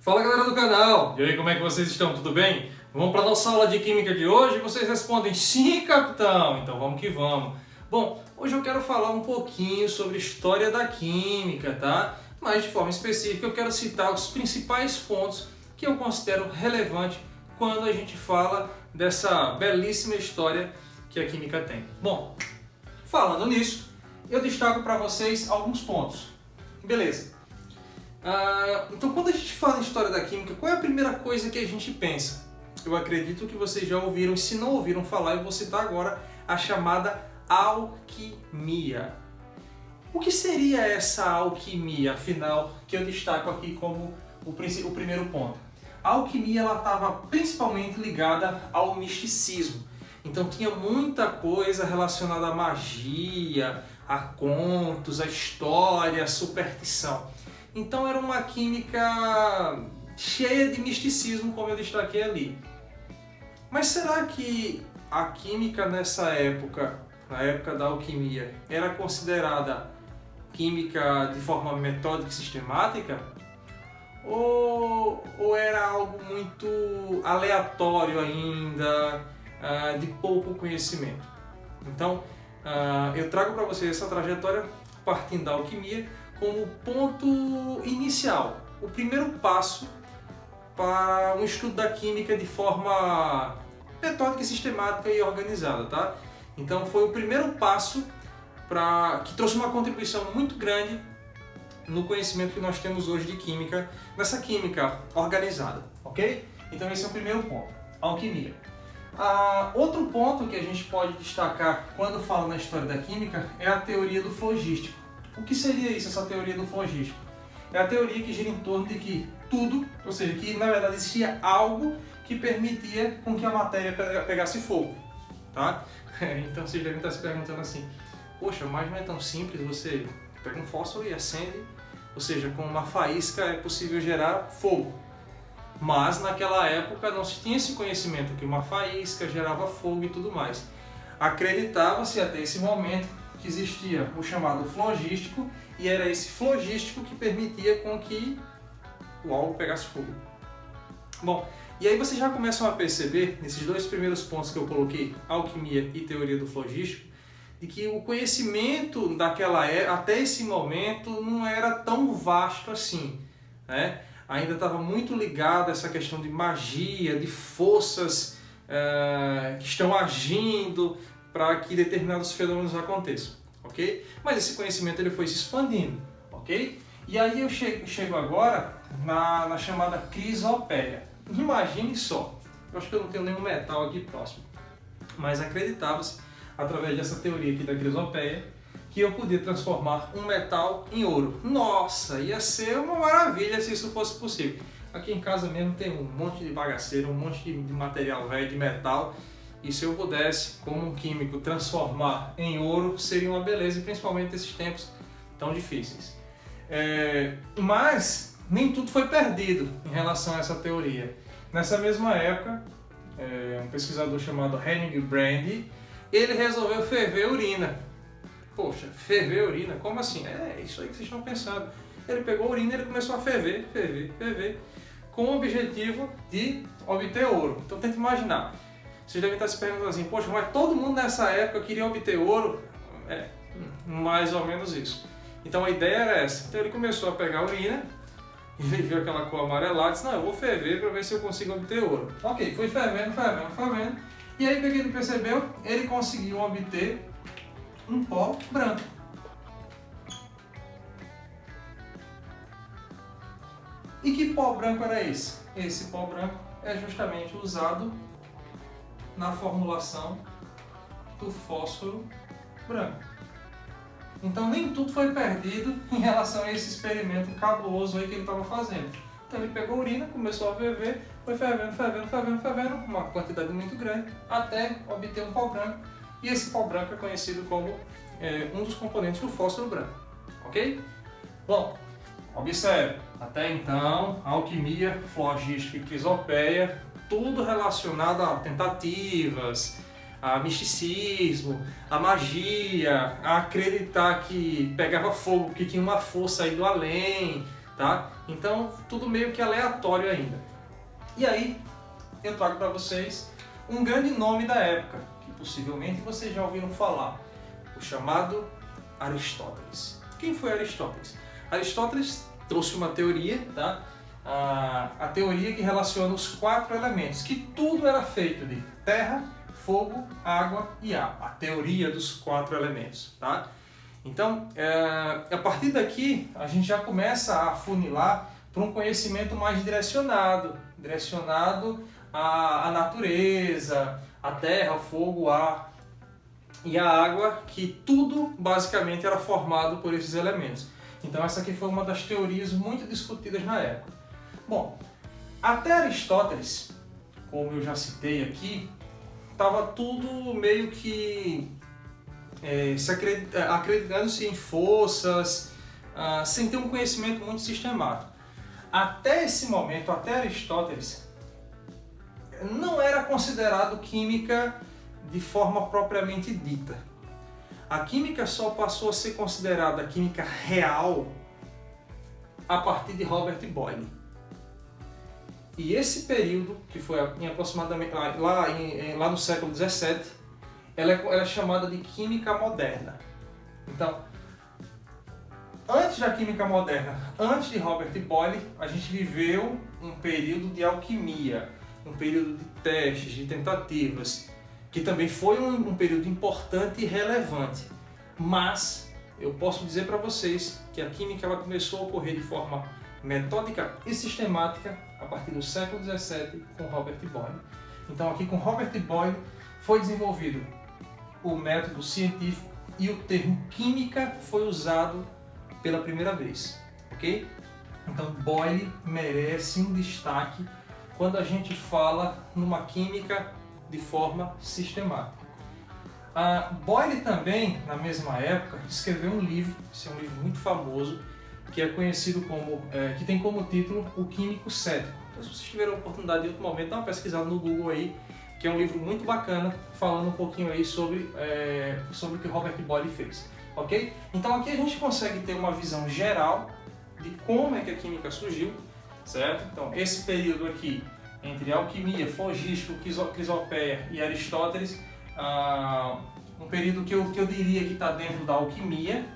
Fala galera do canal! E aí, como é que vocês estão? Tudo bem? Vamos para a nossa aula de Química de hoje? Vocês respondem sim, capitão! Então vamos que vamos! Bom, hoje eu quero falar um pouquinho sobre História da Química, tá? Mas de forma específica eu quero citar os principais pontos que eu considero relevantes quando a gente fala dessa belíssima história que a Química tem. Bom, falando nisso, eu destaco para vocês alguns pontos. Beleza. Então, quando a gente fala em História da Química, qual é a primeira coisa que a gente pensa? Eu acredito que vocês já ouviram, e se não ouviram falar, eu vou citar agora a chamada alquimia. O que seria essa alquimia, afinal, que eu destaco aqui como o primeiro ponto? A alquimia estava principalmente ligada ao misticismo. Então tinha muita coisa relacionada à magia, a contos, a história, a superstição. Então era uma química cheia de misticismo, como eu destaquei ali. Mas será que a química nessa época, na época da alquimia, era considerada química de forma metódica e sistemática? Ou era algo muito aleatório ainda, de pouco conhecimento? Então, eu trago para vocês essa trajetória partindo da alquimia como ponto inicial, o primeiro passo para um estudo da química de forma metódica, sistemática e organizada, tá? Então foi o primeiro passo que trouxe uma contribuição muito grande no conhecimento que nós temos hoje de química, nessa química organizada, ok? Então esse é o primeiro ponto, a alquimia. Outro ponto que a gente pode destacar quando fala na história da química é a teoria do flogístico. O que seria isso, essa teoria do flogístico? É a teoria que gira em torno de que tudo, ou seja, que na verdade existia algo que permitia com que a matéria pegasse fogo, tá? Então vocês devem estar se perguntando assim, poxa, mas não é tão simples, você pega um fósforo e acende, ou seja, com uma faísca é possível gerar fogo. Mas naquela época não se tinha esse conhecimento que uma faísca gerava fogo e tudo mais. Acreditava-se até esse momento que existia o chamado flogístico, e era esse flogístico que permitia com que o algo pegasse fogo. Bom, e aí vocês já começam a perceber, nesses dois primeiros pontos que eu coloquei, alquimia e teoria do flogístico, de que o conhecimento daquela era, até esse momento, não era tão vasto assim, né? Ainda estava muito ligado a essa questão de magia, de forças que estão agindo para que determinados fenômenos aconteçam, ok? Mas esse conhecimento ele foi se expandindo, ok? E aí eu chego agora na chamada crisopeia. Imagine só, eu acho que eu não tenho nenhum metal aqui próximo, mas acreditava-se, através dessa teoria aqui da crisopeia, que eu podia transformar um metal em ouro. Nossa, ia ser uma maravilha se isso fosse possível. Aqui em casa mesmo tem um monte de bagaceira, um monte de material velho, de metal, e se eu pudesse, como um químico, transformar em ouro, seria uma beleza, principalmente nesses tempos tão difíceis. Mas nem tudo foi perdido em relação a essa teoria. Nessa mesma época, um pesquisador chamado Henning Brand, ele resolveu ferver urina. Poxa, ferver urina? Como assim? É isso aí que vocês estão pensando. Ele pegou a urina e ele começou a ferver, com o objetivo de obter ouro. Então tenta imaginar. Vocês devem estar se perguntando assim, poxa, mas todo mundo nessa época queria obter ouro? Mais ou menos isso. Então a ideia era essa. Então ele começou a pegar a urina, ele viu aquela cor amarelada e disse, não, eu vou ferver para ver se eu consigo obter ouro. Ok, foi fervendo. E aí o que ele percebeu? Ele conseguiu obter um pó branco. E que pó branco era esse? Esse pó branco é justamente usado na formulação do fósforo branco. Então nem tudo foi perdido em relação a esse experimento cabuloso aí que ele estava fazendo. Então ele pegou a urina, começou a ferver, foi fervendo, uma quantidade muito grande, até obter um pó branco. E esse pó branco é conhecido como um dos componentes do fósforo branco. Ok? Bom, observe, até então, alquimia, flogística e crisopeia, tudo relacionado a tentativas, a misticismo, a magia, a acreditar que pegava fogo, que tinha uma força aí do além, tá? Então, tudo meio que aleatório ainda. E aí, eu trago para vocês um grande nome da época, que possivelmente vocês já ouviram falar, o chamado Aristóteles. Quem foi Aristóteles? Aristóteles trouxe uma teoria, tá? A teoria que relaciona os 4 elementos, que tudo era feito de terra, fogo, água e ar. A teoria dos 4 elementos, tá? Então, a partir daqui, a gente já começa a afunilar para um conhecimento mais direcionado à natureza, à terra, ao fogo, o ar e a água, que tudo basicamente era formado por esses elementos. Então essa aqui foi uma das teorias muito discutidas na época. Bom, até Aristóteles, como eu já citei aqui, estava tudo meio que acreditando-se em forças, sem ter um conhecimento muito sistemático. Até esse momento, até Aristóteles, não era considerado química de forma propriamente dita. A química só passou a ser considerada química real a partir de Robert Boyle. E esse período, que foi em aproximadamente lá no século XVII, ela é chamada de química moderna. Então, antes da química moderna, antes de Robert Boyle, a gente viveu um período de alquimia, um período de testes, de tentativas, que também foi um período importante e relevante. Mas eu posso dizer para vocês que a química ela começou a ocorrer de forma metódica e sistemática a partir do século XVII com Robert Boyle. Então aqui com Robert Boyle foi desenvolvido o método científico e o termo química foi usado pela primeira vez, ok? Então Boyle merece um destaque quando a gente fala numa química de forma sistemática. Boyle também, na mesma época, escreveu um livro, esse é um livro muito famoso, que é conhecido como, que tem como título O Químico Cético. Então, se vocês tiverem a oportunidade de outro momento, dá uma pesquisada no Google aí, que é um livro muito bacana, falando um pouquinho aí sobre o que Robert Boyle fez, ok? Então aqui a gente consegue ter uma visão geral de como é que a química surgiu, certo? Então esse período aqui, entre alquimia, Fogístico, Crisopeia e Aristóteles, um período que eu diria que está dentro da alquimia,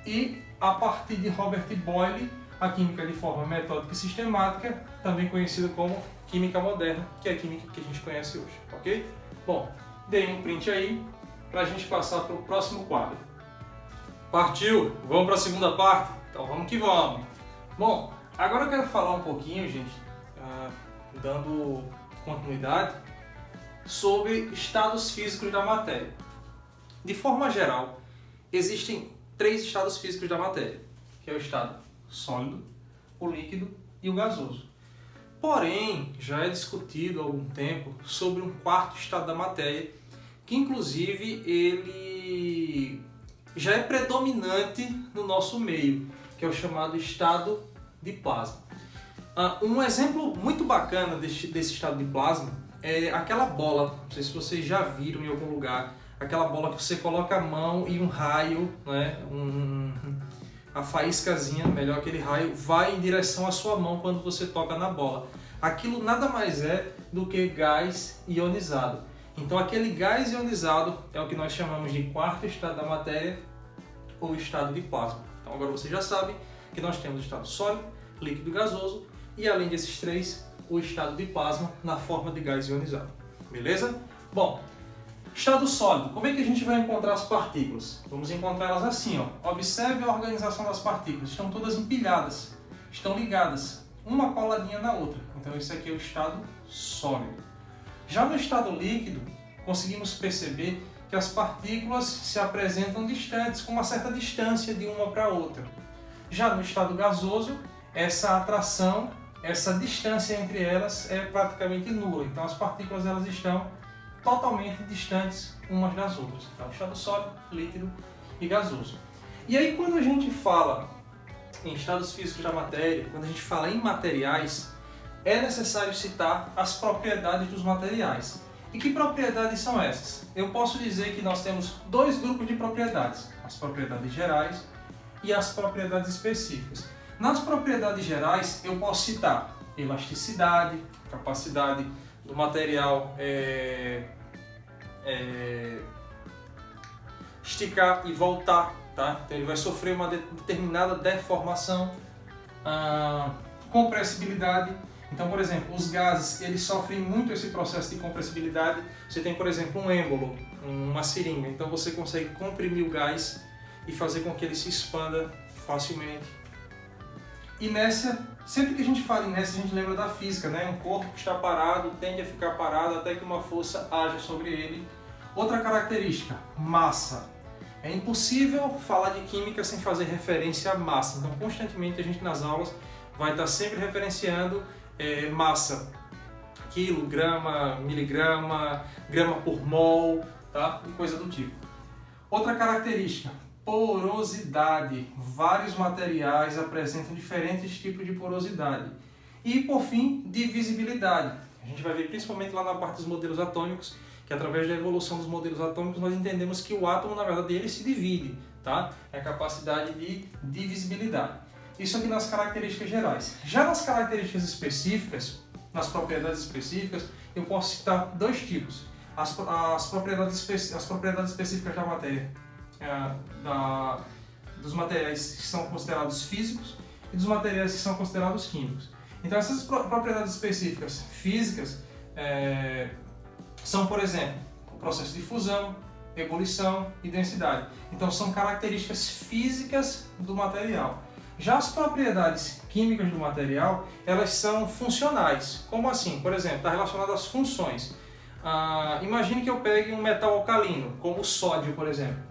e a partir de Robert Boyle, a química de forma metódica e sistemática, também conhecida como química moderna, que é a química que a gente conhece hoje, ok? Bom, dei um print aí para a gente passar para o próximo quadro. Partiu! Vamos para a segunda parte? Então vamos que vamos! Bom, agora eu quero falar um pouquinho, gente, dando continuidade, sobre estados físicos da matéria. De forma geral, existem 3 estados físicos da matéria, que é o estado sólido, o líquido e o gasoso. Porém, já é discutido há algum tempo sobre um 4º estado da matéria, que inclusive ele já é predominante no nosso meio, que é o chamado estado de plasma. Um exemplo muito bacana desse estado de plasma é aquela bola, não sei se vocês já viram em algum lugar, aquela bola que você coloca a mão e um raio, né, a faíscazinha, melhor aquele raio, vai em direção à sua mão quando você toca na bola. Aquilo nada mais é do que gás ionizado. Então aquele gás ionizado é o que nós chamamos de 4º estado da matéria, ou estado de plasma. Então agora vocês já sabem que nós temos o estado sólido, líquido e gasoso, e além desses 3, o estado de plasma na forma de gás ionizado. Beleza? Bom, estado sólido. Como é que a gente vai encontrar as partículas? Vamos encontrá-las assim, ó. Observe a organização das partículas. Estão todas empilhadas, estão ligadas, uma coladinha na outra. Então esse aqui é o estado sólido. Já no estado líquido, conseguimos perceber que as partículas se apresentam distantes, com uma certa distância de uma para outra. Já no estado gasoso, essa atração, essa distância entre elas é praticamente nula. Então as partículas elas estão totalmente distantes umas das outras. Então estado sólido, líquido e gasoso. E aí quando a gente fala em estados físicos da matéria, quando a gente fala em materiais, é necessário citar as propriedades dos materiais. E que propriedades são essas? Eu posso dizer que nós temos dois grupos de propriedades, as propriedades gerais e as propriedades específicas. Nas propriedades gerais, eu posso citar elasticidade, capacidade do material esticar e voltar, tá? Então ele vai sofrer uma determinada deformação, compressibilidade. Então, por exemplo, os gases, eles sofrem muito esse processo de compressibilidade. Você tem, por exemplo, um êmbolo, uma seringa, então você consegue comprimir o gás e fazer com que ele se expanda facilmente. E sempre que a gente fala em inércia, a gente lembra da física, né? Um corpo que está parado tende a ficar parado até que uma força haja sobre ele. Outra característica, massa. É impossível falar de química sem fazer referência à massa. Então, constantemente, a gente nas aulas vai estar sempre referenciando massa, quilo, grama, miligrama, grama por mol, tá? E coisa do tipo. Outra característica, porosidade. Vários materiais apresentam diferentes tipos de porosidade. E, por fim, divisibilidade. A gente vai ver principalmente lá na parte dos modelos atômicos, que através da evolução dos modelos atômicos nós entendemos que o átomo, na verdade, ele se divide, tá? É a capacidade de divisibilidade. Isso aqui nas características gerais. Já nas características específicas, nas propriedades específicas, eu posso citar dois tipos. As propriedades específicas da matéria, dos materiais que são considerados físicos e dos materiais que são considerados químicos. Então essas propriedades específicas físicas são, por exemplo, o processo de fusão, ebulição e densidade. Então são características físicas do material. Já as propriedades químicas do material, elas são funcionais. Como assim? Por exemplo, está relacionado às funções. Imagine que eu pegue um metal alcalino, como o sódio, por exemplo.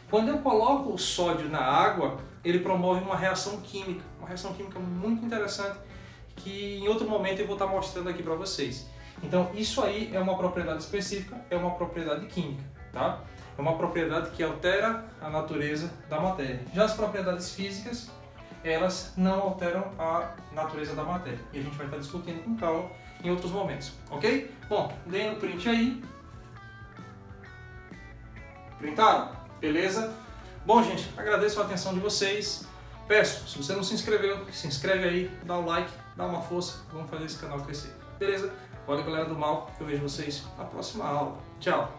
Quando eu coloco o sódio na água, ele promove uma reação química muito interessante, que em outro momento eu vou estar mostrando aqui para vocês. Então isso aí é uma propriedade específica, é uma propriedade química, tá? É uma propriedade que altera a natureza da matéria. Já as propriedades físicas, elas não alteram a natureza da matéria. E a gente vai estar discutindo com calma em outros momentos, ok? Bom, deem o print aí. Printaram? Beleza? Bom, gente, agradeço a atenção de vocês. Peço, se você não se inscreveu, se inscreve aí, dá um like, dá uma força, vamos fazer esse canal crescer. Beleza? Valeu, galera do mal, eu vejo vocês na próxima aula. Tchau!